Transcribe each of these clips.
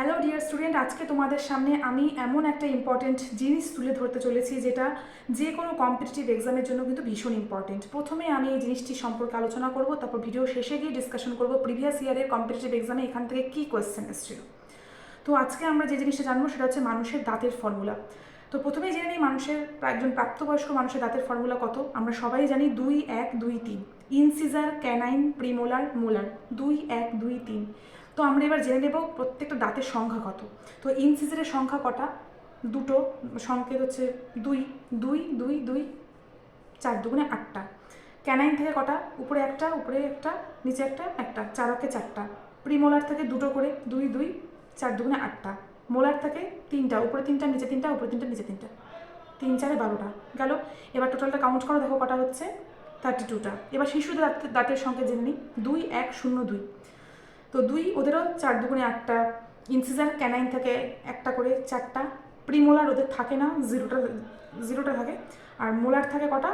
Hello dear student, আজকে তোমাদের সামনে আমি এমন একটা ইম্পর্টেন্ট জিনিস তুলে ধরতে চলেছি যেটা যে কোনো কম্পিটিটিভ এক্সামের জন্য কিন্তু ভীষণ ইম্পর্টেন্ট। প্রথমে আমি এই জিনিসটি সম্পর্কে আলোচনা করব, তারপর ভিডিও শেষে গিয়ে ডিসকাশন করব প্রিভিয়াস ইয়ারের কম্পিটিটিভ এক্সামে এখান থেকে কী কোয়েশ্চেন এসেছিল। তো আজকে আমরা যে জিনিসটা জানবো সেটা হচ্ছে মানুষের দাঁতের ফর্মুলা। তো প্রথমেই জেনে নিই একজন প্রাপ্তবয়স্ক মানুষের দাঁতের ফর্মুলা কত। আমরা সবাই জানি 2, 1, 2, 3 ইনসিজার, ক্যানাইন, প্রিমোলার, মোলার। 2, 1, 2, 3। তো আমরা এবার জেনে নেব প্রত্যেকটা দাঁতের সংখ্যা কত। তো ইনসিজারের সংখ্যা কটা? দুটো, সংকেত হচ্ছে 2, 2, 2, 2, 4 দুগুণে 8টা। ক্যানাইন থেকে কটা? উপরে একটা, নিচে একটা, 4 অক্ষে 4টা। প্রিমোলার থেকে দুটো করে, 2, 2, 4 দুগুণে 8টা। মোলার থেকে 3টা, উপরে 3টা, নিচে 3টা, উপরে 3টা, নিচে 3টা। 3, 4, 12টা গেল। এবার টোটালটা কাউন্ট করো, দেখো কটা হচ্ছে? 32টা। এবার শিশুদের দাঁতের সংখ্যা জেনে নিই। 2, 1, 0, 2। তো 2 ওদেরও 4 দুগুণে 8টা। ইনসিজার, ক্যানাইন থেকে একটা করে 4টা। প্রিমোলার ওদের থাকে না, জিরোটা থাকে। আর মোলার থাকে কটা?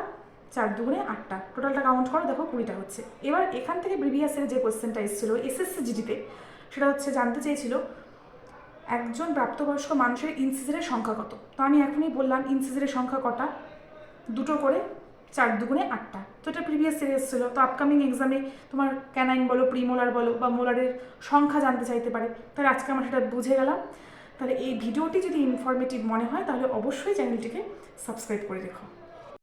4 দুগুণে 8টা। টোটালটা কাউন্ট করো, দেখো 20টা হচ্ছে। এবার এখান থেকে প্রিভিয়াসের যে কোয়েশ্চেনটা এসেছিল এসএসসি জিডিতে, সেটা হচ্ছে জানতে চেয়েছিল একজন প্রাপ্তবয়স্ক মানুষের ইনসিজারের সংখ্যা কত। তো আমি এখনই বললাম ইনসিজারের সংখ্যা কটা? দুটো করে, 4 দুগুণে 8টা। তো এটা প্রিভিয়াস ইয়ার এসেছিলো। তো আপকামিং এক্সামে তোমার ক্যানাইন বলো, প্রিমোলার বলো বা মোলারের সংখ্যা জানতে চাইতে পারে। তাহলে আজকে আমরা সেটা বুঝে গেলাম। তাহলে এই ভিডিওটি যদি ইনফরমেটিভ মনে হয় তাহলে অবশ্যই চ্যানেলটিকে সাবস্ক্রাইব করে রেখো।